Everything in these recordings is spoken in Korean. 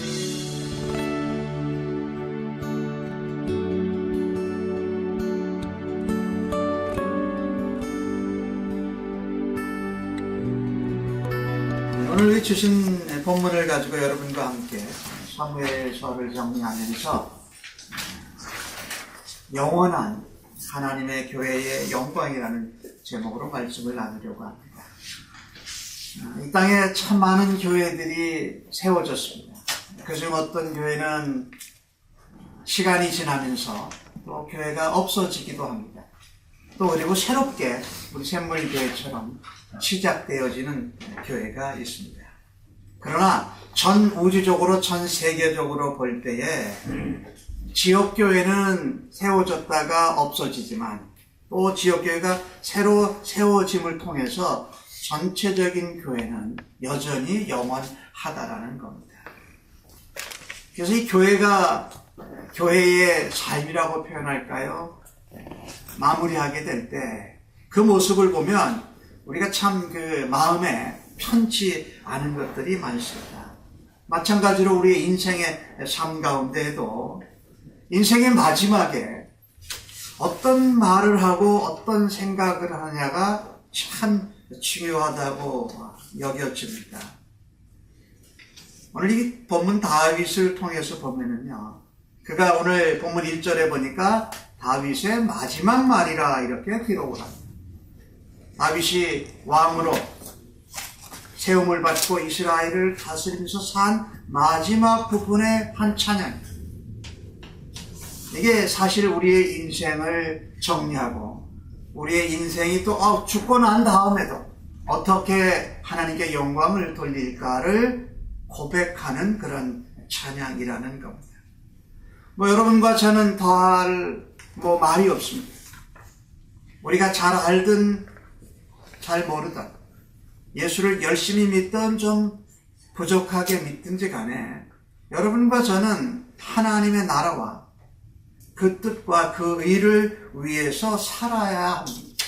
오늘 주신 본문을 가지고 여러분과 함께 사무엘서를 정리하면서 영원한 하나님의 교회의 영광이라는 제목으로 말씀을 나누려고 합니다. 이 땅에 참 많은 교회들이 세워졌습니다. 그중 어떤 교회는 시간이 지나면서 또 교회가 없어지기도 합니다. 또 그리고 새롭게 우리 샘물교회처럼 시작되어지는 교회가 있습니다. 그러나 전 우주적으로 전 세계적으로 볼 때에 지역교회는 세워졌다가 없어지지만 또 지역교회가 새로 세워짐을 통해서 전체적인 교회는 여전히 영원하다라는 겁니다. 그래서 이 교회가 교회의 삶이라고 표현할까요? 마무리하게 될 때 그 모습을 보면 우리가 참 그 마음에 편치 않은 것들이 많습니다. 마찬가지로 우리의 인생의 삶 가운데에도 인생의 마지막에 어떤 말을 하고 어떤 생각을 하느냐가 참 중요하다고 여겨집니다. 오늘 이 본문 다윗을 통해서 보면은요, 그가 오늘 본문 1절에 보니까 다윗의 마지막 말이라 이렇게 기록을 합니다. 다윗이 왕으로 세움을 받고 이스라엘을 다스리면서 산 마지막 부분의 한 찬양. 이게 사실 우리의 인생을 정리하고 우리의 인생이 또 죽고 난 다음에도 어떻게 하나님께 영광을 돌릴까를 고백하는 그런 찬양이라는 겁니다. 여러분과 저는 더할 말이 없습니다. 우리가 잘 알든 잘 모르든 예수를 열심히 믿든 좀 부족하게 믿든지 간에 여러분과 저는 하나님의 나라와 그 뜻과 그 의를 위해서 살아야 합니다.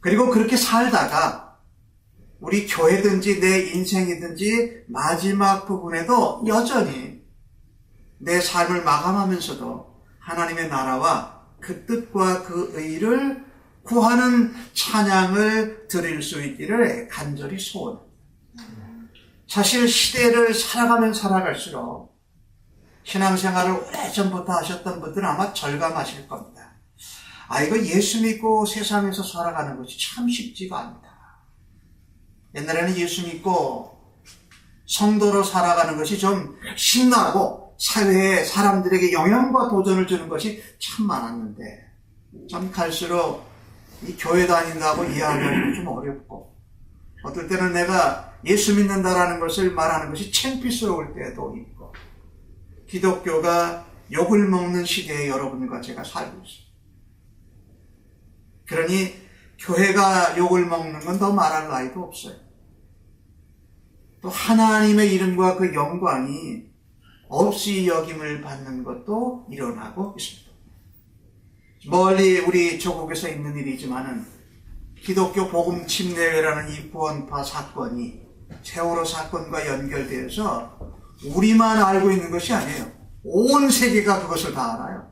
그리고 그렇게 살다가 우리 교회든지 내 인생이든지 마지막 부분에도 여전히 내 삶을 마감하면서도 하나님의 나라와 그 뜻과 그 의를 구하는 찬양을 드릴 수 있기를 간절히 소원합니다. 사실 시대를 살아가면 살아갈수록 신앙생활을 오래전부터 하셨던 분들은 아마 절감하실 겁니다. 이거 예수 믿고 세상에서 살아가는 것이 참 쉽지가 않다. 옛날에는 예수 믿고 성도로 살아가는 것이 좀 신나고 사회에 사람들에게 영향과 도전을 주는 것이 참 많았는데 참 갈수록 이 교회 다닌다고 이야기하는 게 좀 어렵고 어떨 때는 내가 예수 믿는다라는 것을 말하는 것이 창피스러울 때도 있고 기독교가 욕을 먹는 시대에 여러분과 제가 살고 있습니다. 그러니 교회가 욕을 먹는 건 더 말할 나위도 없어요. 또 하나님의 이름과 그 영광이 없이 여김을 받는 것도 일어나고 있습니다. 멀리 우리 조국에서 있는 일이지만은 기독교 복음 침례회라는 이 구원파 사건이 세월호 사건과 연결되어서 우리만 알고 있는 것이 아니에요. 온 세계가 그것을 다 알아요.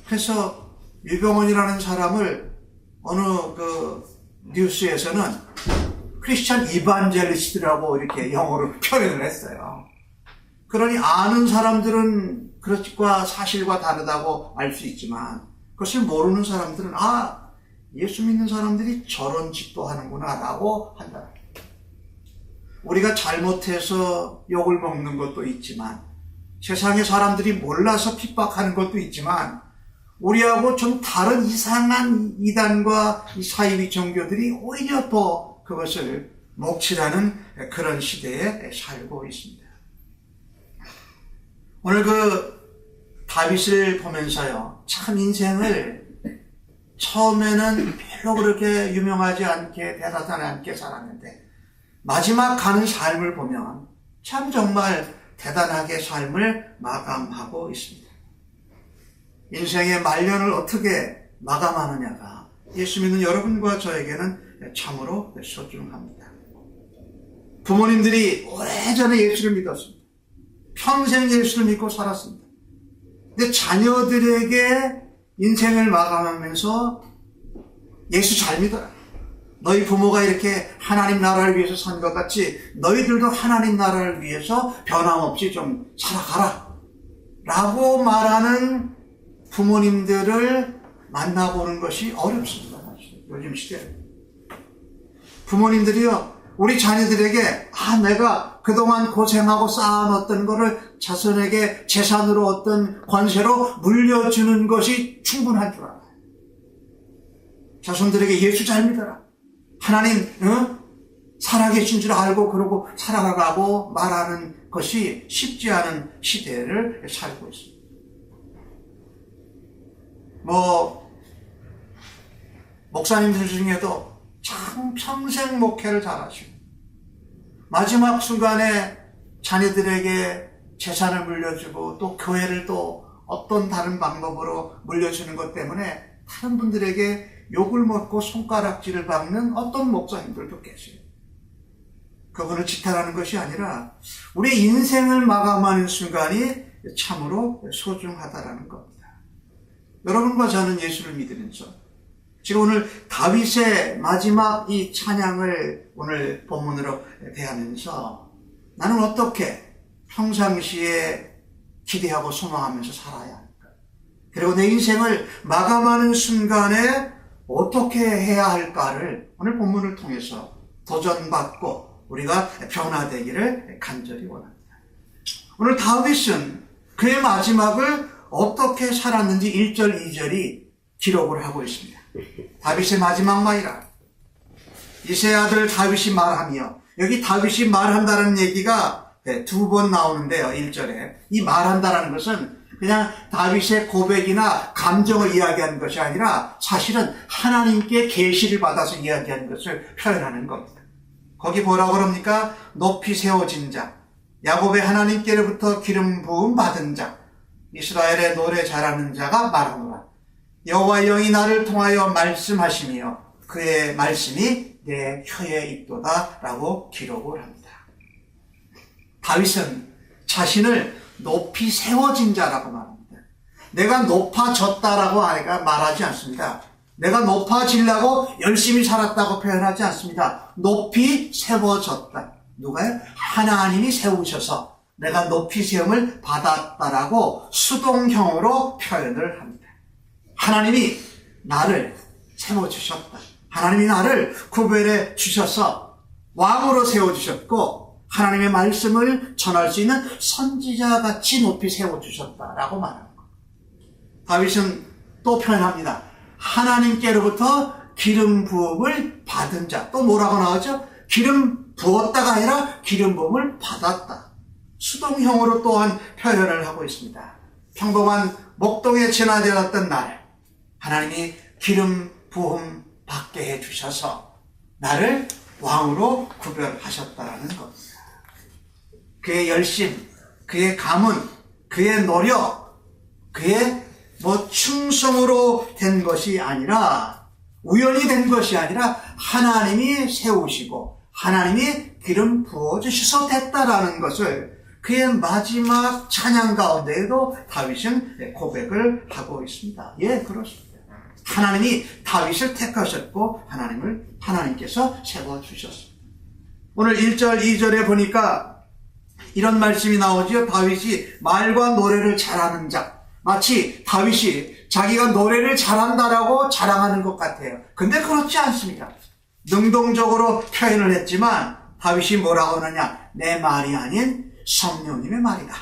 그래서 유병원이라는 사람을 어느 뉴스에서는 크리스찬 이반젤리스트라고 이렇게 영어로 표현을 했어요. 그러니 아는 사람들은 그것과 사실과 다르다고 알 수 있지만 그것을 모르는 사람들은 예수 믿는 사람들이 저런 짓도 하는구나 라고 한다. 우리가 잘못해서 욕을 먹는 것도 있지만 세상의 사람들이 몰라서 핍박하는 것도 있지만 우리하고 좀 다른 이상한 이단과 이 사이비 종교들이 오히려 더 그것을 목치라는 그런 시대에 살고 있습니다. 오늘 다윗을 보면서요, 참 인생을 처음에는 별로 그렇게 유명하지 않게 대단하지 않게 살았는데 마지막 가는 삶을 보면 참 정말 대단하게 삶을 마감하고 있습니다. 인생의 말년을 어떻게 마감하느냐가 예수 믿는 여러분과 저에게는 참으로 소중합니다. 부모님들이 오래전에 예수를 믿었습니다. 평생 예수를 믿고 살았습니다. 근데 자녀들에게 인생을 마감하면서 예수 잘 믿어라. 너희 부모가 이렇게 하나님 나라를 위해서 산 것 같이 너희들도 하나님 나라를 위해서 변함없이 좀 살아가라 라고 말하는 부모님들을 만나보는 것이 어렵습니다. 요즘 시대에 부모님들이요, 우리 자녀들에게 내가 그동안 고생하고 쌓아놨던 거를 자손에게 재산으로 어떤 관세로 물려주는 것이 충분한 줄 알아요. 자손들에게 예수 잘 믿어라. 하나님 살아계신 줄 알고 그러고 살아가라고 말하는 것이 쉽지 않은 시대를 살고 있습니다. 목사님들 중에도 참 평생 목회를 잘하시고 마지막 순간에 자녀들에게 재산을 물려주고 또 교회를 또 어떤 다른 방법으로 물려주는 것 때문에 다른 분들에게 욕을 먹고 손가락질을 박는 어떤 목사님들도 계세요. 그거는 지탄하는 것이 아니라 우리 인생을 마감하는 순간이 참으로 소중하다라는 겁니다. 여러분과 저는 예수를 믿으면서 지금 오늘 다윗의 마지막 이 찬양을 오늘 본문으로 대하면서 나는 어떻게 평상시에 기대하고 소망하면서 살아야 할까? 그리고 내 인생을 마감하는 순간에 어떻게 해야 할까를 오늘 본문을 통해서 도전받고 우리가 변화되기를 간절히 원합니다. 오늘 다윗은 그의 마지막을 어떻게 살았는지 1절, 2절이 기록을 하고 있습니다. 다윗의 마지막 말이라. 이새의 아들 다윗이 말하며, 여기 다윗이 말한다는 얘기가 두 번 나오는데요. 1절에. 이 말한다는 것은 그냥 다윗의 고백이나 감정을 이야기하는 것이 아니라 사실은 하나님께 계시를 받아서 이야기하는 것을 표현하는 겁니다. 거기 뭐라고 그럽니까? 높이 세워진 자, 야곱의 하나님께로부터 기름 부음 받은 자, 이스라엘의 노래 잘하는 자가 말하노라. 여호와의 영이 나를 통하여 말씀하시며 그의 말씀이 내 혀에 있도다 라고 기록을 합니다. 다윗은 자신을 높이 세워진 자라고 말합니다. 내가 높아졌다라고 말하지 않습니다. 내가 높아지려고 열심히 살았다고 표현하지 않습니다. 높이 세워졌다. 누가요? 하나님이 세우셔서 내가 높이 세움을 받았다라고 수동형으로 표현을 합니다. 하나님이 나를 세워주셨다. 하나님이 나를 구별해 주셔서 왕으로 세워주셨고 하나님의 말씀을 전할 수 있는 선지자같이 높이 세워주셨다라고 말하는 겁니다. 다윗은 또 표현합니다. 하나님께로부터 기름 부음을 받은 자. 또 뭐라고 나오죠? 기름 부었다가 아니라 기름 부음을 받았다. 수동형으로 또한 표현을 하고 있습니다. 평범한 목동에 지나되었던 날 하나님이 기름 부음 받게 해주셔서 나를 왕으로 구별하셨다는 겁니다. 그의 열심, 그의 가문, 그의 노력, 그의 충성으로 된 것이 아니라 우연히 된 것이 아니라 하나님이 세우시고 하나님이 기름 부어주셔서 됐다라는 것을 그의 마지막 찬양 가운데에도 다윗은 고백을 하고 있습니다. 예, 그렇습니다. 하나님이 다윗을 택하셨고 하나님께서 세워주셨습니다. 오늘 1절, 2절에 보니까 이런 말씀이 나오지요. 다윗이 말과 노래를 잘하는 자. 마치 다윗이 자기가 노래를 잘한다라고 자랑하는 것 같아요. 근데 그렇지 않습니다. 능동적으로 표현을 했지만 다윗이 뭐라고 하느냐. 내 말이 아닌 성령님의 말이다.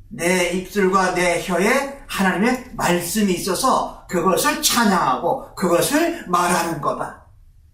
내 입술과 내 혀에 하나님의 말씀이 있어서 그것을 찬양하고 그것을 말하는 거다.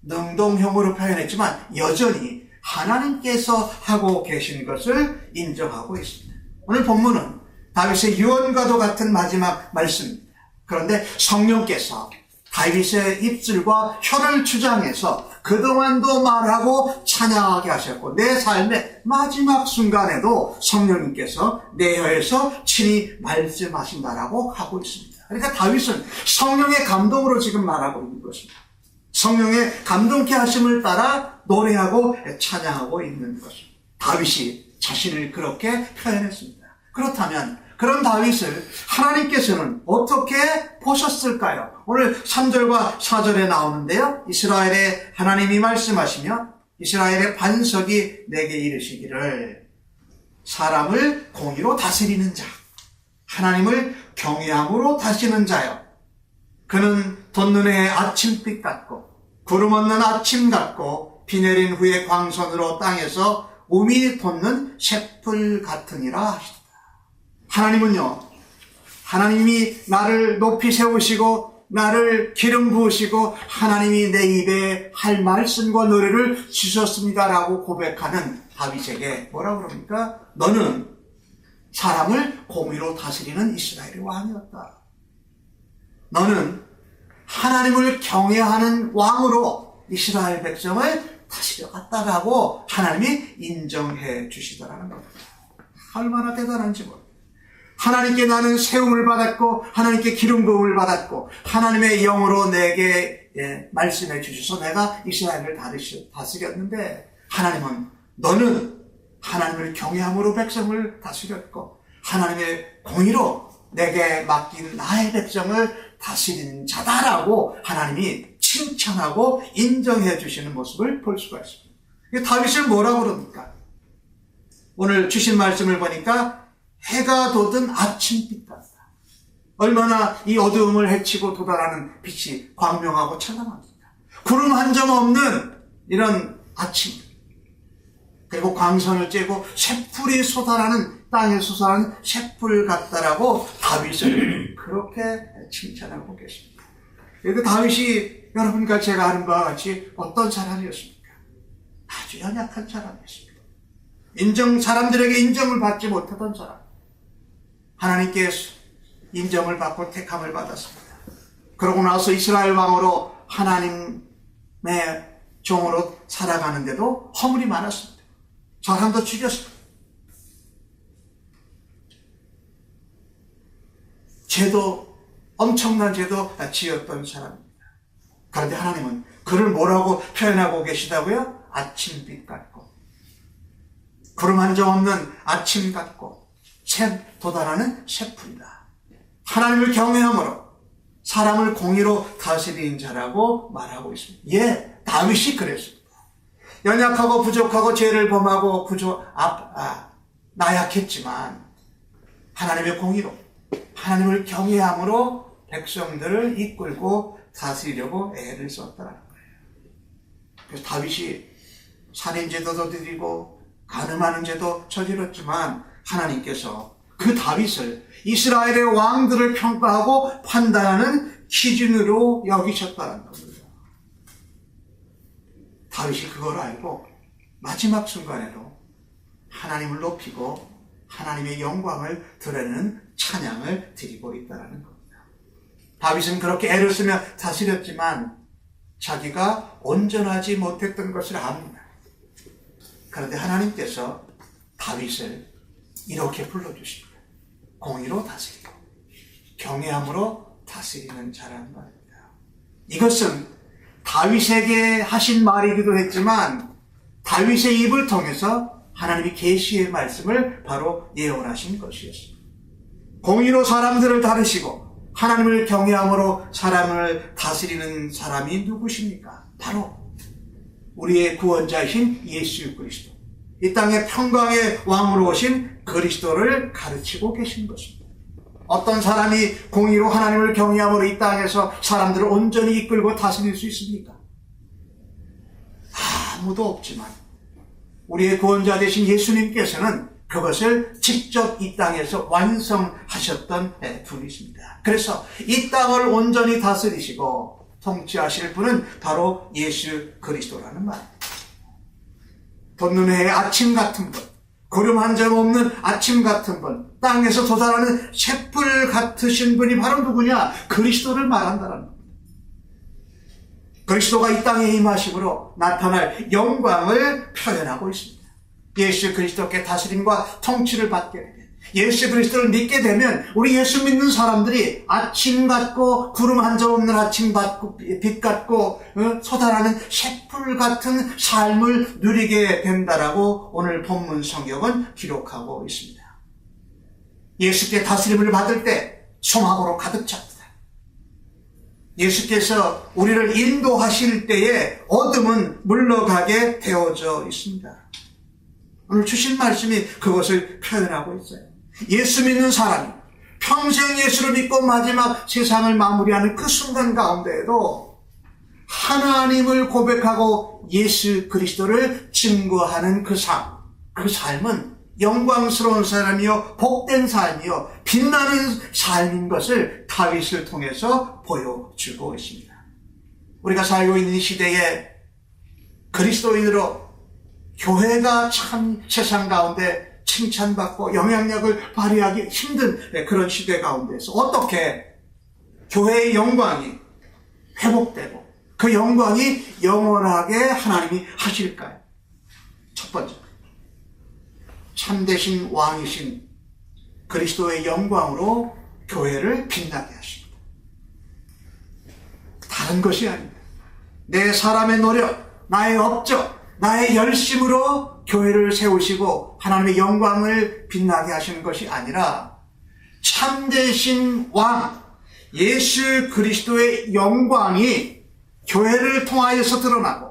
능동형으로 표현했지만 여전히 하나님께서 하고 계신 것을 인정하고 있습니다. 오늘 본문은 다윗의 유언과도 같은 마지막 말씀입니다. 그런데 성령께서 다윗의 입술과 혀를 주장해서 그동안도 말하고 찬양하게 하셨고 내 삶의 마지막 순간에도 성령님께서 내 혀에서 친히 말씀하신다라고 하고 있습니다. 그러니까 다윗은 성령의 감동으로 지금 말하고 있는 것입니다. 성령의 감동케 하심을 따라 노래하고 찬양하고 있는 것입니다. 다윗이 자신을 그렇게 표현했습니다. 그렇다면 그런 다윗을 하나님께서는 어떻게 보셨을까요? 오늘 3절과 4절에 나오는데요. 이스라엘의 하나님이 말씀하시며 이스라엘의 반석이 내게 이르시기를 사람을 공의로 다스리는 자, 하나님을 경외함으로 다스리는 자요. 그는 돋는 아침빛 같고 구름 없는 아침 같고 비 내린 후에 광선으로 땅에서 우미 돋는 샘풀 같으니라 하시다. 하나님은요, 하나님이 나를 높이 세우시고 나를 기름 부으시고 하나님이 내 입에 할 말씀과 노래를 주셨습니다라고 고백하는 다윗에게 뭐라 그럽니까? 너는 사람을 공의로 다스리는 이스라엘의 왕이었다. 너는 하나님을 경외하는 왕으로 이스라엘 백성을 다스려갔다라고 하나님이 인정해 주시더라는 겁니다. 얼마나 대단한지 모릅니다. 하나님께 나는 세움을 받았고 하나님께 기름 부음을 받았고 하나님의 영으로 내게 말씀해 주셔서 내가 이스라엘을 다스렸는데 하나님은 너는 하나님을 경외함으로 백성을 다스렸고 하나님의 공의로 내게 맡긴 나의 백성을 다스린 자다라고 하나님이 칭찬하고 인정해 주시는 모습을 볼 수가 있습니다. 다윗을 뭐라고 그럽니까? 오늘 주신 말씀을 보니까 해가 돋은 아침빛 같다. 얼마나 이 어두움을 헤치고 도달하는 빛이 광명하고 찬란합니다. 구름 한 점 없는 이런 아침, 그리고 광선을 쬐고 샘풀이 솟아나는, 땅에 솟아나는 샘풀 같다라고 다윗을 그렇게 칭찬하고 계십니다. 그런데 다윗이 여러분과 제가 아는 바와 같이 어떤 사람이었습니까? 아주 연약한 사람이었습니다. 사람들에게 인정을 받지 못하던 사람. 하나님께 인정을 받고 택함을 받았습니다. 그러고 나서 이스라엘 왕으로 하나님의 종으로 살아가는데도 허물이 많았습니다. 사람도 죽였습니다. 엄청난 죄도 지었던 사람입니다. 그런데 하나님은 그를 뭐라고 표현하고 계시다고요? 아침빛 같고 구름 한 점 없는 아침 같고 도달하는 샘풀이다. 하나님을 경외함으로 사람을 공의로 다스리는 자라고 말하고 있습니다. 예, 다윗이 그랬습니다. 연약하고 부족하고 죄를 범하고 나약했지만 하나님의 공의로 하나님을 경외함으로 백성들을 이끌고 다스리려고 애를 썼다는 거예요. 그래서 다윗이 살인죄도 드리고 간음하는 죄도 저질렀지만 하나님께서 그 다윗을 이스라엘의 왕들을 평가하고 판단하는 기준으로 여기셨다는 겁니다. 다윗이 그걸 알고 마지막 순간에도 하나님을 높이고 하나님의 영광을 드러내는 찬양을 드리고 있다는 겁니다. 다윗은 그렇게 애를 쓰며 다스렸지만 자기가 온전하지 못했던 것을 압니다. 그런데 하나님께서 다윗을 이렇게 불러주십니다. 공의로 다스리고 경외함으로 다스리는 자라는 말입니다. 이것은 다윗에게 하신 말이기도 했지만 다윗의 입을 통해서 하나님이 계시의 말씀을 바로 예언하신 것이었습니다. 공의로 사람들을 다루시고 하나님을 경외함으로 사람을 다스리는 사람이 누구십니까? 바로 우리의 구원자이신 예수 그리스도, 이 땅의 평강의 왕으로 오신 그리스도를 가르치고 계신 것입니다. 어떤 사람이 공의로 하나님을 경외함으로 이 땅에서 사람들을 온전히 이끌고 다스릴 수 있습니까? 아무도 없지만 우리의 구원자 되신 예수님께서는 그것을 직접 이 땅에서 완성하셨던 분이십니다. 그래서 이 땅을 온전히 다스리시고 통치하실 분은 바로 예수 그리스도라는 말입니다. 돋는 해의 아침 같은 분, 구름 한 점 없는 아침 같은 분, 땅에서 솟아나는 샘풀 같으신 분이 바로 누구냐? 그리스도를 말한다는 겁니다. 그리스도가 이 땅에 임하심으로 나타날 영광을 표현하고 있습니다. 예수 그리스도께 다스림과 통치를 받게 되면, 예수 그리스도를 믿게 되면 우리 예수 믿는 사람들이 아침 같고 구름 한 점 없는 아침 같고 빛 같고 솟아나는 샘풀 같은 삶을 누리게 된다라고 오늘 본문 성경은 기록하고 있습니다. 예수께 다스림을 받을 때 소망으로 가득 찹니다. 예수께서 우리를 인도하실 때에 어둠은 물러가게 되어져 있습니다. 오늘 주신 말씀이 그것을 표현하고 있어요. 예수 믿는 사람이 평생 예수를 믿고 마지막 세상을 마무리하는 그 순간 가운데에도 하나님을 고백하고 예수 그리스도를 증거하는 그 삶은 영광스러운 삶이요, 복된 삶이요, 빛나는 삶인 것을 다윗을 통해서 보여주고 있습니다. 우리가 살고 있는 이 시대에 그리스도인으로 교회가 참 세상 가운데 칭찬받고 영향력을 발휘하기 힘든 그런 시대 가운데서 어떻게 교회의 영광이 회복되고 그 영광이 영원하게 하나님이 하실까요? 첫 번째, 참되신 왕이신 그리스도의 영광으로 교회를 빛나게 하십니다. 다른 것이 아닙니다. 내 사람의 노력, 나의 업적, 나의 열심으로 교회를 세우시고 하나님의 영광을 빛나게 하시는 것이 아니라 참되신 왕 예수 그리스도의 영광이 교회를 통하여서 드러나고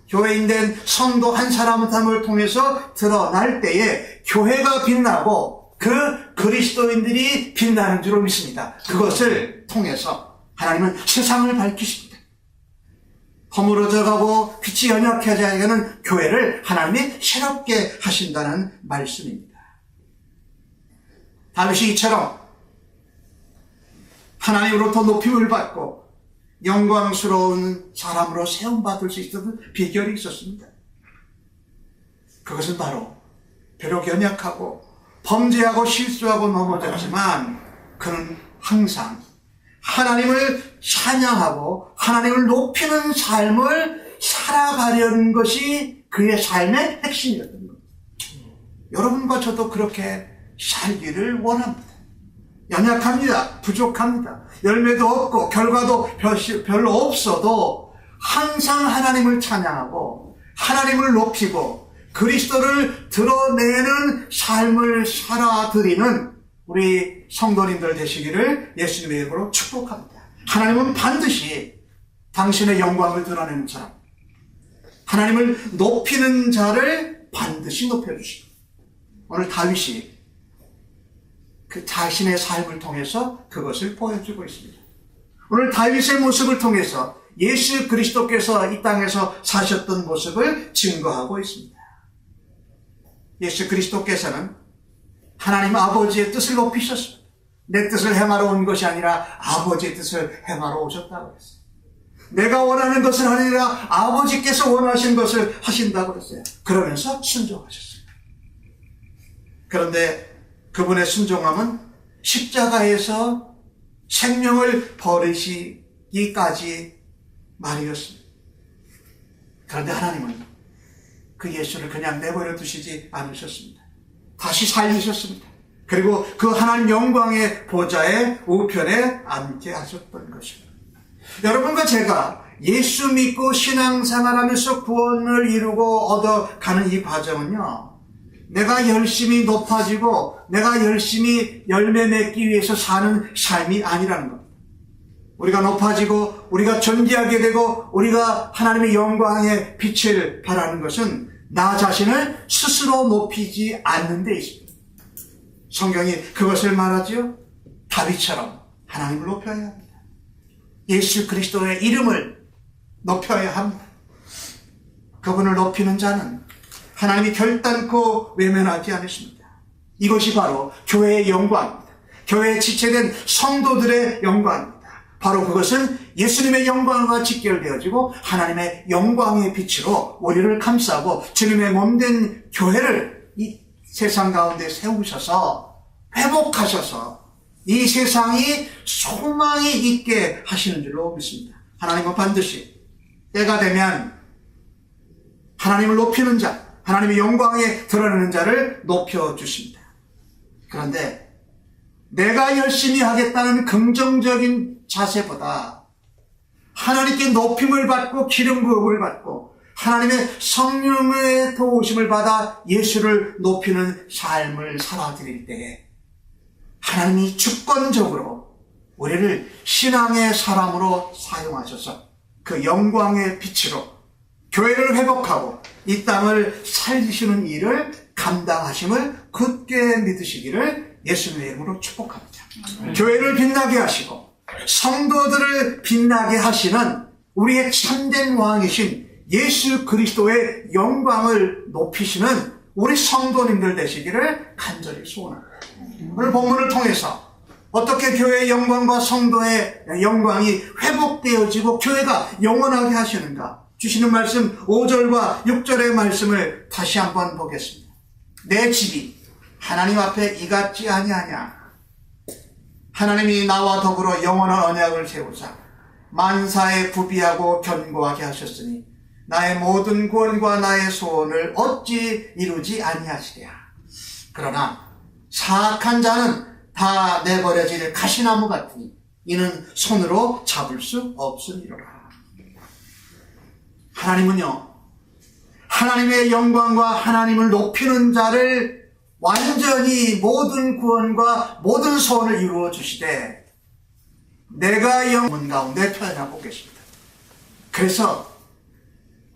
교회인 된 성도 한 사람 한 사람을 통해서 드러날 때에 교회가 빛나고 그 그리스도인들이 빛나는 줄로 믿습니다. 그것을 통해서 하나님은 세상을 밝히십니다. 허물어져 가고 빛이 연약해져 가는 교회를 하나님이 새롭게 하신다는 말씀입니다. 다윗이 이처럼 하나님으로부터 높임을 받고 영광스러운 사람으로 세움받을 수 있었던 비결이 있었습니다. 그것은 바로 비록 연약하고 범죄하고 실수하고 넘어졌지만 그는 항상 하나님을 찬양하고 하나님을 높이는 삶을 살아가려는 것이 그의 삶의 핵심이었던 겁니다. 여러분과 저도 그렇게 살기를 원합니다. 연약합니다. 부족합니다. 열매도 없고 결과도 별로 없어도 항상 하나님을 찬양하고 하나님을 높이고 그리스도를 드러내는 삶을 살아드리는 우리 성도님들 되시기를 예수님의 이름으로 축복합니다. 하나님은 반드시 당신의 영광을 드러내는 사람, 하나님을 높이는 자를 반드시 높여주십니다. 오늘 다윗이 그 자신의 삶을 통해서 그것을 보여주고 있습니다. 오늘 다윗의 모습을 통해서 예수 그리스도께서 이 땅에서 사셨던 모습을 증거하고 있습니다. 예수 그리스도께서는 하나님 아버지의 뜻을 높이셨습니다. 내 뜻을 행하러 온 것이 아니라 아버지의 뜻을 행하러 오셨다고 했어요. 내가 원하는 것을 하느니라 아버지께서 원하신 것을 하신다고 했어요. 그러면서 순종하셨어요. 그런데 그분의 순종함은 십자가에서 생명을 버리시기까지 말이었습니다. 그런데 하나님은 그 예수를 그냥 내버려 두시지 않으셨습니다. 다시 살리셨습니다. 그리고 그 하나님 영광의 보좌의 우편에 앉게 하셨던 것입니다. 여러분과 제가 예수 믿고 신앙생활하면서 구원을 이루고 얻어가는 이 과정은요, 내가 열심히 높아지고 내가 열심히 열매 맺기 위해서 사는 삶이 아니라는 겁니다. 우리가 높아지고 우리가 존귀하게 되고 우리가 하나님의 영광의 빛을 발하는 것은 나 자신을 스스로 높이지 않는 데 있습니다. 성경이 그것을 말하지요. 다윗처럼 하나님을 높여야 합니다. 예수 그리스도의 이름을 높여야 합니다. 그분을 높이는 자는 하나님이 결단코 외면하지 않으십니다. 이것이 바로 교회의 영광입니다. 교회에 지체된 성도들의 영광입니다. 바로 그것은 예수님의 영광과 직결되어지고 하나님의 영광의 빛으로 우리를 감싸고 주님의 몸된 교회를 이 세상 가운데 세우셔서 회복하셔서 이 세상이 소망이 있게 하시는 줄로 믿습니다. 하나님은 반드시 때가 되면 하나님을 높이는 자, 하나님의 영광에 드러내는 자를 높여주십니다. 그런데 내가 열심히 하겠다는 긍정적인 자세보다 하나님께 높임을 받고 기름 부음을 받고 하나님의 성령의 도우심을 받아 예수를 높이는 삶을 살아드릴 때에 하나님이 주권적으로 우리를 신앙의 사람으로 사용하셔서 그 영광의 빛으로 교회를 회복하고 이 땅을 살리시는 일을 감당하심을 굳게 믿으시기를 예수님의 이름으로 축복합니다. 교회를 빛나게 하시고 성도들을 빛나게 하시는 우리의 참된 왕이신 예수 그리스도의 영광을 높이시는 우리 성도님들 되시기를 간절히 소원합니다. 오늘 본문을 통해서 어떻게 교회의 영광과 성도의 영광이 회복되어지고 교회가 영원하게 하시는가 주시는 말씀 5절과 6절의 말씀을 다시 한번 보겠습니다. 내 집이 하나님 앞에 이같지 아니하냐. 하나님이 나와 더불어 영원한 언약을 세우사 만사에 구비하고 견고하게 하셨으니 나의 모든 구원과 나의 소원을 어찌 이루지 아니하시랴. 그러나 사악한 자는 다 내버려질 가시나무 같으니 이는 손으로 잡을 수 없으리로라. 하나님은요, 하나님의 영광과 하나님을 높이는 자를 완전히 모든 구원과 모든 소원을 이루어 주시되 내가 영문 가운데 표현하고 계십니다. 그래서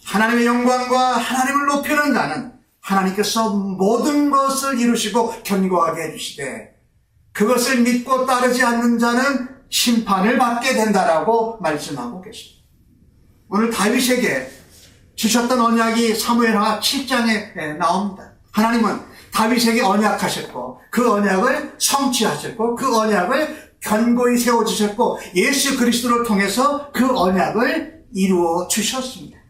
하나님의 영광과 하나님을 높이는 자는 하나님께서 모든 것을 이루시고 견고하게 해주시되 그것을 믿고 따르지 않는 자는 심판을 받게 된다라고 말씀하고 계십니다. 오늘 다윗에게 주셨던 언약이 사무엘하 7장에 나옵니다. 하나님은 다윗에게 언약하셨고 그 언약을 성취하셨고 그 언약을 견고히 세워주셨고 예수 그리스도를 통해서 그 언약을 이루어 주셨습니다.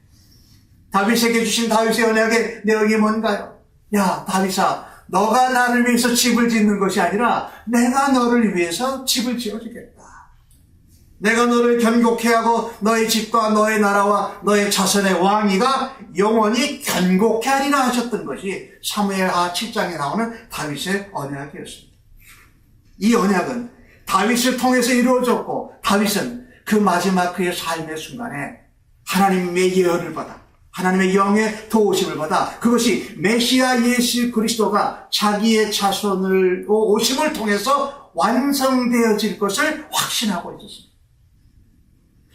다윗에게 주신 다윗의 언약의 내용이 뭔가요? 야 다윗아, 너가 나를 위해서 집을 짓는 것이 아니라 내가 너를 위해서 집을 지어주겠다. 내가 너를 견고케 하고 너의 집과 너의 나라와 너의 자손의 왕위가 영원히 견고케 하리라 하셨던 것이 사무엘하 7장에 나오는 다윗의 언약이었습니다. 이 언약은 다윗을 통해서 이루어졌고 다윗은 그 마지막 그의 삶의 순간에 하나님의 예언을 받아 하나님의 영의 도우심을 받아 그것이 메시아 예수 그리스도가 자기의 자손을 오심을 통해서 완성되어질 것을 확신하고 있었습니다.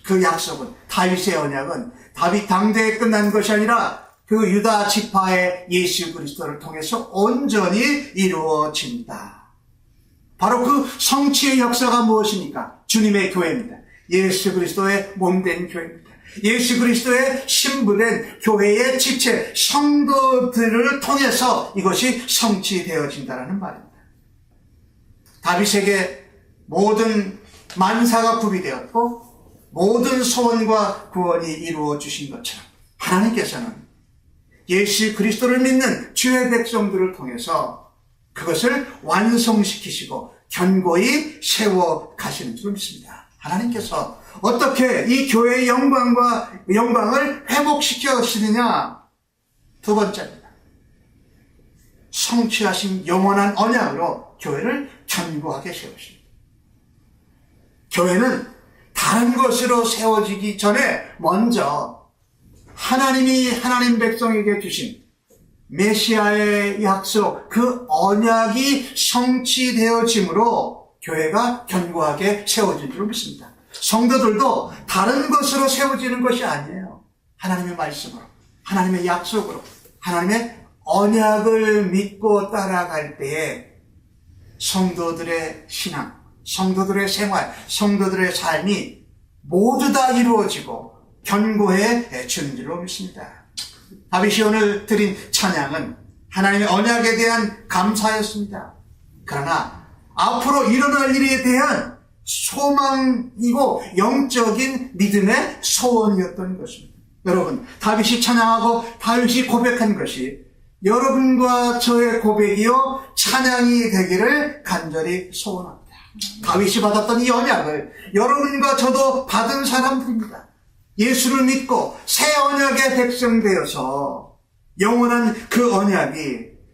그 약속은 다윗의 언약은 다윗 당대에 끝난 것이 아니라 그 유다 지파의 예수 그리스도를 통해서 온전히 이루어진다. 바로 그 성취의 역사가 무엇입니까? 주님의 교회입니다. 예수 그리스도의 몸된 교회입니다. 예수 그리스도의 신부된 교회의 지체 성도들을 통해서 이것이 성취되어진다는 말입니다. 다윗에게 모든 만사가 구비되었고 모든 소원과 구원이 이루어 주신 것처럼 하나님께서는 예수 그리스도를 믿는 주의 백성들을 통해서 그것을 완성시키시고 견고히 세워 가시는 줄 믿습니다. 하나님께서 어떻게 이 교회의 영광을 회복시켜 가시느냐? 두 번째입니다. 성취하신 영원한 언약으로 교회를 견고하게 세우십니다. 교회는 다른 것으로 세워지기 전에 먼저 하나님이 하나님 백성에게 주신 메시아의 약속, 그 언약이 성취되어짐으로 교회가 견고하게 세워진 줄 믿습니다. 성도들도 다른 것으로 세워지는 것이 아니에요. 하나님의 말씀으로, 하나님의 약속으로, 하나님의 언약을 믿고 따라갈 때에 성도들의 신앙, 성도들의 생활, 성도들의 삶이 모두 다 이루어지고 견고해지는 줄로 믿습니다. 다윗이 오늘 드린 찬양은 하나님의 언약에 대한 감사였습니다. 그러나 앞으로 일어날 일에 대한 소망이고 영적인 믿음의 소원이었던 것입니다. 여러분, 다윗이 찬양하고 다윗이 고백한 것이 여러분과 저의 고백이요 찬양이 되기를 간절히 소원합니다. 다윗이 받았던 이 언약을 여러분과 저도 받은 사람들입니다. 예수를 믿고 새 언약의 백성 되어서 영원한 그 언약이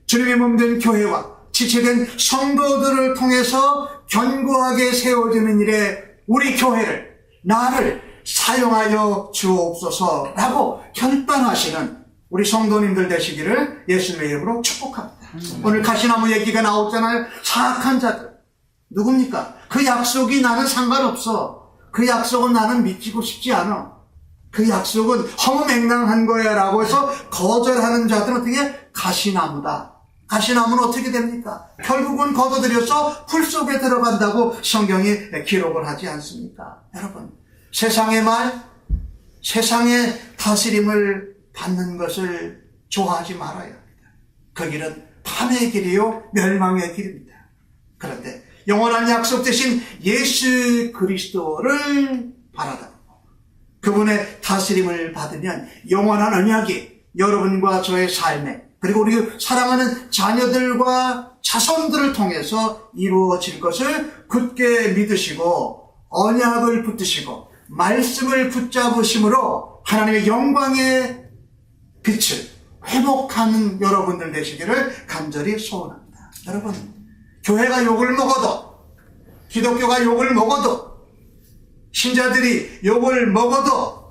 주님의 몸된 교회와 지체된 성도들을 통해서 견고하게 세워지는 일에 우리 교회를, 나를 사용하여 주옵소서라고 결단하시는 우리 성도님들 되시기를 예수님의 이름으로 축복합니다. 오늘 가시나무 얘기가 나오잖아요. 사악한 자들, 누굽니까? 그 약속이 나는 상관없어. 그 약속은 나는 믿고 싶지 않아. 그 약속은 허무맹랑한 거야 라고 해서 거절하는 자들은 어떻게? 가시나무다. 가시나무는 어떻게 됩니까? 결국은 걷어들여서 풀 속에 들어간다고 성경이 기록을 하지 않습니까? 여러분, 세상의 말, 세상의 다스림을 받는 것을 좋아하지 말아야 합니다. 그 길은 밤의 길이요 멸망의 길입니다. 그런데 영원한 약속 대신 예수 그리스도를 바라다 그분의 다스림을 받으면 영원한 언약이 여러분과 저의 삶에 그리고 우리 사랑하는 자녀들과 자손들을 통해서 이루어질 것을 굳게 믿으시고 언약을 붙드시고 말씀을 붙잡으심으로 하나님의 영광의 빛을 회복하는 여러분들 되시기를 간절히 소원합니다. 여러분, 교회가 욕을 먹어도, 기독교가 욕을 먹어도, 신자들이 욕을 먹어도,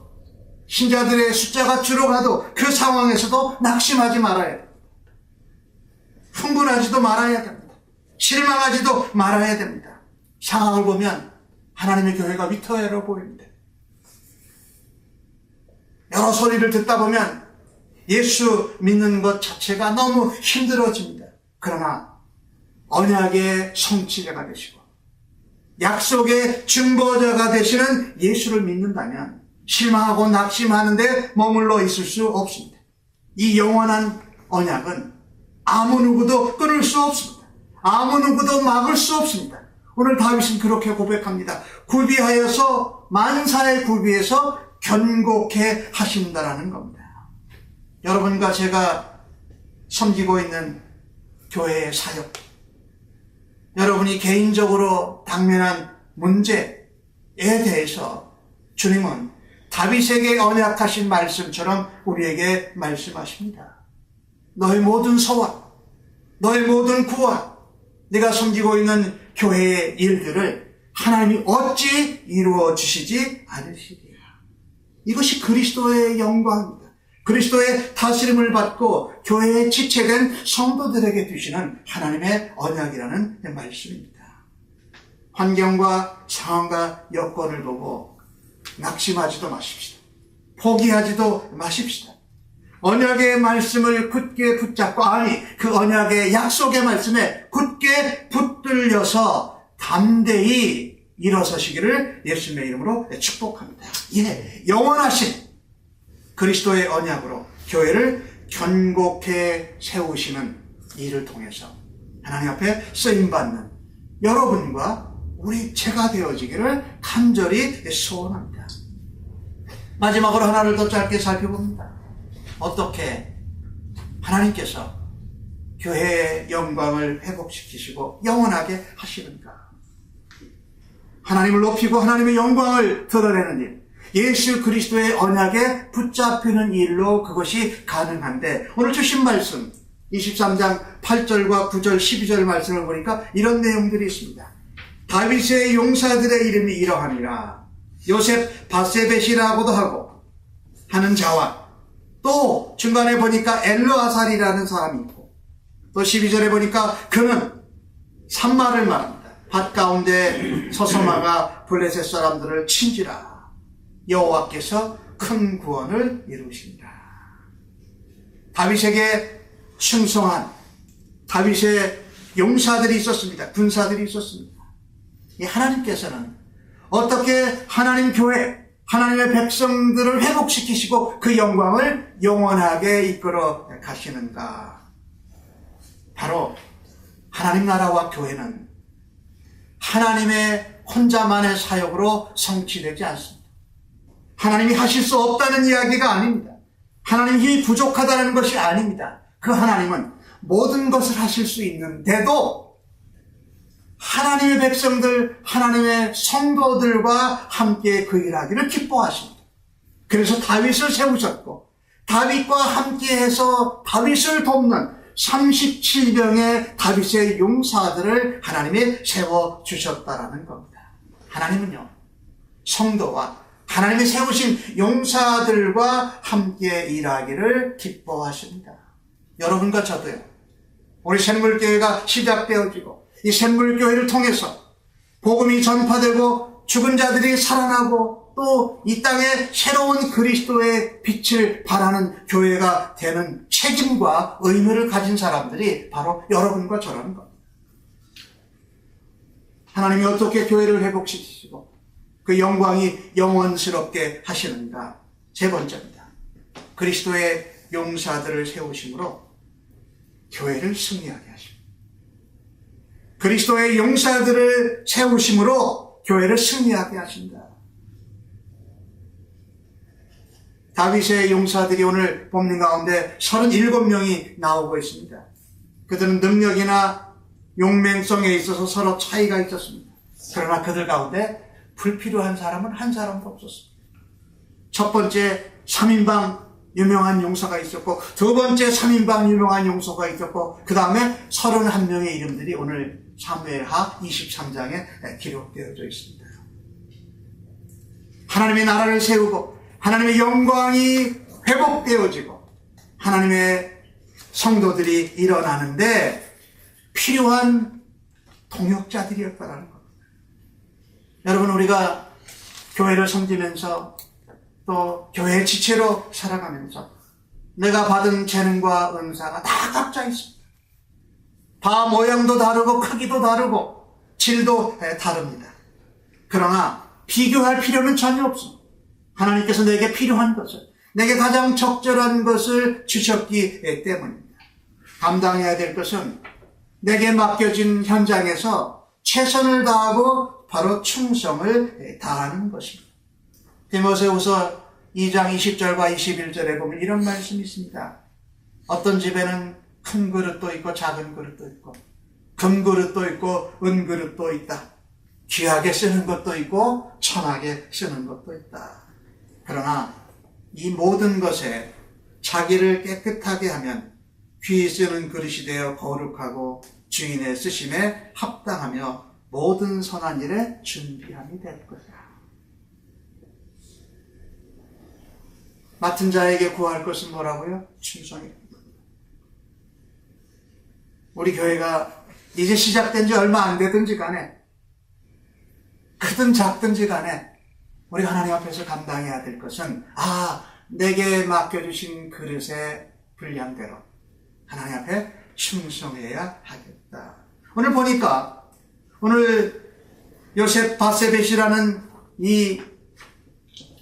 신자들의 숫자가 줄어가도 그 상황에서도 낙심하지 말아야 됩니다. 흥분하지도 말아야 됩니다. 실망하지도 말아야 됩니다. 상황을 보면 하나님의 교회가 위태로워 보입니다. 여러 소리를 듣다 보면 예수 믿는 것 자체가 너무 힘들어집니다. 그러나 언약의 성취자가 되시고 약속의 증거자가 되시는 예수를 믿는다면 실망하고 낙심하는데 머물러 있을 수 없습니다. 이 영원한 언약은 아무 누구도 끊을 수 없습니다. 아무 누구도 막을 수 없습니다. 오늘 다윗은 그렇게 고백합니다. 구비하여서 만사의 구비에서 견고케 하신다라는 겁니다. 여러분과 제가 섬기고 있는 교회의 사역, 여러분이 개인적으로 당면한 문제에 대해서 주님은 다윗에게 언약하신 말씀처럼 우리에게 말씀하십니다. 너의 모든 소원, 너의 모든 구원, 네가 섬기고 있는 교회의 일들을 하나님이 어찌 이루어 주시지 않으시리라. 이것이 그리스도의 영광입니다. 그리스도의 다스림을 받고 교회에 지체된 성도들에게 주시는 하나님의 언약이라는 말씀입니다. 환경과 상황과 여건을 보고 낙심하지도 마십시다. 포기하지도 마십시다. 언약의 말씀을 굳게 붙잡고, 그 언약의 약속의 말씀에 굳게 붙들려서 담대히 일어서시기를 예수님의 이름으로 축복합니다. 영원하신 그리스도의 언약으로 교회를 견고케 세우시는 일을 통해서 하나님 앞에 쓰임받는 여러분과 우리 제가 되어지기를 간절히 소원합니다. 마지막으로 하나를 더 짧게 살펴봅니다. 어떻게 하나님께서 교회의 영광을 회복시키시고 영원하게 하시는가? 하나님을 높이고 하나님의 영광을 드러내는 일, 예수 그리스도의 언약에 붙잡히는 일로 그것이 가능한데, 오늘 주신 말씀 23장 8절과 9절 12절 말씀을 보니까 이런 내용들이 있습니다. 다윗의 용사들의 이름이 이러하니라. 요셉 바세벳이라고도 하고 하는 자와, 또 중간에 보니까 엘르아살이라는 사람이 있고, 또 12절에 보니까 그는 산마를 말합니다. 밭 가운데 서서마가 블레셋 사람들을 친지라. 여호와께서 큰 구원을 이루신다. 다윗에게 충성한 다윗의 용사들이 있었습니다. 군사들이 있었습니다. 이 하나님께서는 어떻게 하나님 교회, 하나님의 백성들을 회복시키시고 그 영광을 영원하게 이끌어 가시는가? 바로 하나님 나라와 교회는 하나님의 혼자만의 사역으로 성취되지 않습니다. 하나님이 하실 수 없다는 이야기가 아닙니다. 하나님이 힘이 부족하다는 것이 아닙니다. 그 하나님은 모든 것을 하실 수 있는데도 하나님의 백성들, 하나님의 성도들과 함께 그 일하기를 기뻐하십니다. 그래서 다윗을 세우셨고, 다윗과 함께해서 다윗을 돕는 37명의 다윗의 용사들을 하나님이 세워주셨다라는 겁니다. 하나님은요, 성도와 하나님이 세우신 용사들과 함께 일하기를 기뻐하십니다. 여러분과 저도요, 우리 샘물교회가 시작되어지고 이 샘물교회를 통해서 복음이 전파되고 죽은 자들이 살아나고 또 이 땅에 새로운 그리스도의 빛을 발하는 교회가 되는 책임과 의무를 가진 사람들이 바로 여러분과 저라는 겁니다. 하나님이 어떻게 교회를 회복시키시고 그 영광이 영원스럽게 하시는가? 세 번째입니다. 그리스도의 용사들을 세우심으로 교회를 승리하게 하십니다. 그리스도의 용사들을 세우심으로 교회를 승리하게 하신다. 다윗의 용사들이 오늘 본문 가운데 37명이 나오고 있습니다. 그들은 능력이나 용맹성에 있어서 서로 차이가 있었습니다. 그러나 그들 가운데 불필요한 사람은 한 사람도 없었습니다. 첫 번째 3인방 유명한 용사가 있었고, 두 번째 3인방 유명한 용사가 있었고, 그 다음에 31명의 이름들이 오늘 사무엘하 23장에 기록되어져 있습니다. 하나님의 나라를 세우고 하나님의 영광이 회복되어지고 하나님의 성도들이 일어나는데 필요한 동역자들이었다라는 겁니다. 여러분, 우리가 교회를 섬기면서 또 교회의 지체로 살아가면서 내가 받은 재능과 은사가 다 각자 있습니다. 다 모양도 다르고 크기도 다르고 질도 다릅니다. 그러나 비교할 필요는 전혀 없습니다. 하나님께서 내게 필요한 것을, 내게 가장 적절한 것을 주셨기 때문입니다. 감당해야 될 것은 내게 맡겨진 현장에서 최선을 다하고 바로 충성을 다하는 것입니다. 디모데후서 2장 20절과 21절에 보면 이런 말씀이 있습니다. 어떤 집에는 큰 그릇도 있고 작은 그릇도 있고 금그릇도 있고 은그릇도 있다. 귀하게 쓰는 것도 있고 천하게 쓰는 것도 있다. 그러나 이 모든 것에 자기를 깨끗하게 하면 귀히 쓰는 그릇이 되어 거룩하고 주인의 쓰심에 합당하며 모든 선한 일에 준비함이 될 것이다. 맡은 자에게 구할 것은 뭐라고요? 충성입니다. 우리 교회가 이제 시작된 지 얼마 안 되든지 간에 크든 작든지 간에 우리가 하나님 앞에서 감당해야 될 것은 내게 맡겨주신 그릇의 분량대로 하나님 앞에 충성해야 하겠다. 오늘 보니까 오늘 요셉 바세벳이라는 이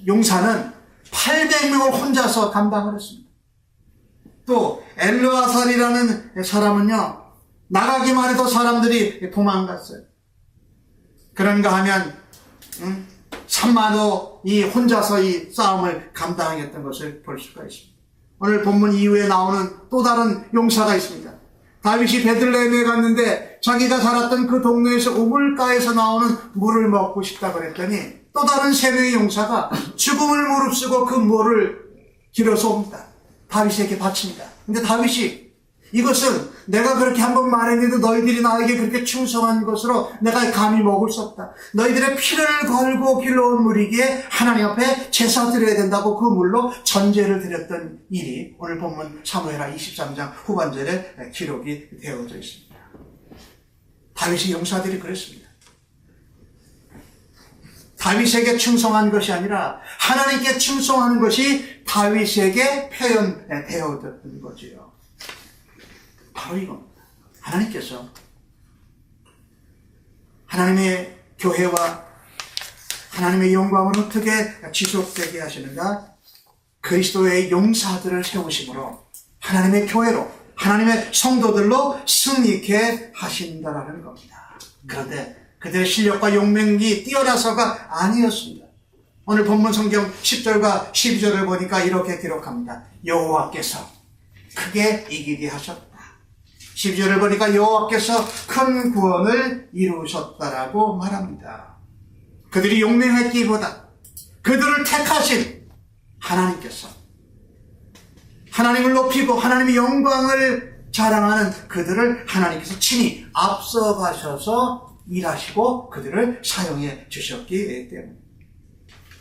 용사는 800명을 혼자서 감당을 했습니다. 또 엘르아살이라는 사람은요, 나가기만 해도 사람들이 도망갔어요. 그런가 하면 산마도 이 혼자서 이 싸움을 감당했던 것을 볼 수가 있습니다. 오늘 본문 이후에 나오는 또 다른 용사가 있습니다. 다윗이 베들레헴에 갔는데 자기가 살았던 그 동네에서 우물가에서 나오는 물을 먹고 싶다 그랬더니 또 다른 3명의 용사가 죽음을 무릅쓰고 그 물을 길어서 옵니다. 다윗에게 바칩니다. 근데 다윗이 이것은 내가 그렇게 한번 말했는데 너희들이 나에게 그렇게 충성한 것으로 내가 감히 먹을 수 없다. 너희들의 피를 걸고 길러온 물이기에 하나님 앞에 제사 드려야 된다고 그 물로 전제를 드렸던 일이 오늘 본문 사무엘하 23장 후반절에 기록이 되어져 있습니다. 다윗의 용사들이 그랬습니다. 다윗에게 충성한 것이 아니라 하나님께 충성하는 것이 다윗에게 표현되어졌던 거지요. 바로 이겁니다. 하나님께서 하나님의 교회와 하나님의 영광을 어떻게 지속되게 하시는가? 그리스도의 용사들을 세우심으로 하나님의 교회로, 하나님의 성도들로 승리케 하신다라는 겁니다. 그런데 그들의 실력과 용맹이 뛰어나서가 아니었습니다. 오늘 본문 성경 10절과 12절을 보니까 이렇게 기록합니다. 여호와께서 크게 이기게 하셨다. 12절을 보니까 여호와께서 큰 구원을 이루셨다라고 말합니다. 그들이 용맹했기보다 그들을 택하신 하나님께서 하나님을 높이고 하나님의 영광을 자랑하는 그들을 하나님께서 친히 앞서가셔서 일하시고 그들을 사용해 주셨기 때문입니다.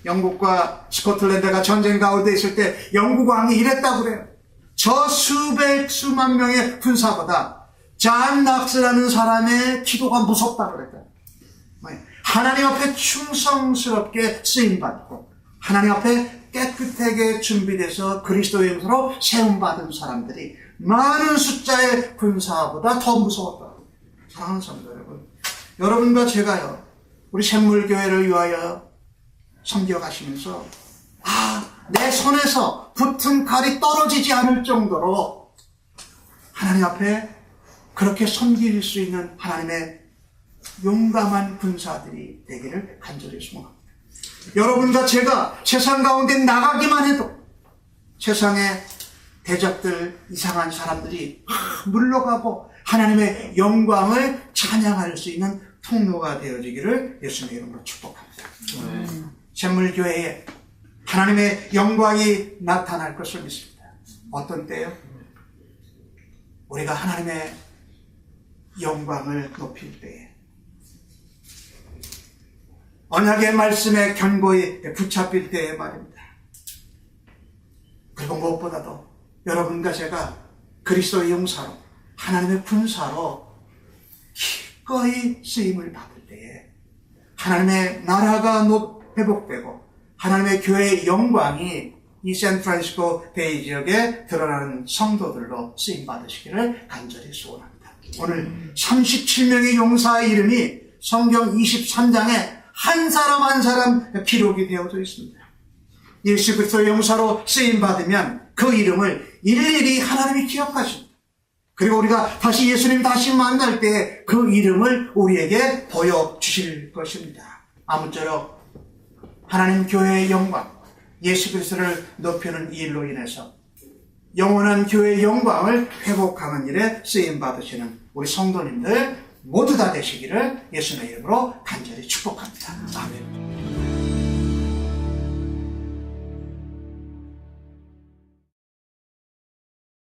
영국과 스코틀랜드가 전쟁 가운데 있을 때 영국 왕이 이랬다고 그래요. 저 수만 명의 군사보다 잔 낙스라는 사람의 기도가 무섭다고 그랬다. 하나님 앞에 충성스럽게 쓰임받고 하나님 앞에 깨끗하게 준비돼서 그리스도의 용사로 세움받은 사람들이 많은 숫자의 군사보다 더 무서웠다. 사랑하는 성도 여러분, 여러분과 제가요, 우리 샘물교회를 위하여 섬겨가시면서 내 손에서 붙은 칼이 떨어지지 않을 정도로 하나님 앞에 그렇게 섬길 수 있는 하나님의 용감한 군사들이 되기를 간절히 소망합니다. 여러분과 제가 세상 가운데 나가기만 해도 세상의 대적들, 이상한 사람들이 물러가고 하나님의 영광을 찬양할 수 있는 통로가 되어지기를 예수님의 이름으로 축복합니다. 샘물교회에 하나님의 영광이 나타날 것을 믿습니다. 어떤 때요? 우리가 하나님의 영광을 높일 때에, 언약의 말씀에 견고히 붙잡힐 때에 말입니다. 그리고 무엇보다도 여러분과 제가 그리스도의 용사로, 하나님의 군사로 기꺼이 쓰임을 받을 때에 하나님의 나라가 회복되고 하나님의 교회의 영광이 이 샌프란시스코 베이 지역에 드러나는 성도들로 쓰임받으시기를 간절히 소원합니다. 오늘 37명의 용사의 이름이 성경 23장에 한 사람 한 사람 기록이 되어져 있습니다. 예수 그리스도의 용사로 쓰임받으면 그 이름을 일일이 하나님이 기억하십니다. 그리고 우리가 다시 예수님 다시 만날 때 그 이름을 우리에게 보여주실 것입니다. 아무쪼록 하나님 교회의 영광, 예수 그리스도를 높이는 이 일로 인해서 영원한 교회의 영광을 회복하는 일에 쓰임받으시는 우리 성도님들 모두 다 되시기를 예수님의 이름으로 간절히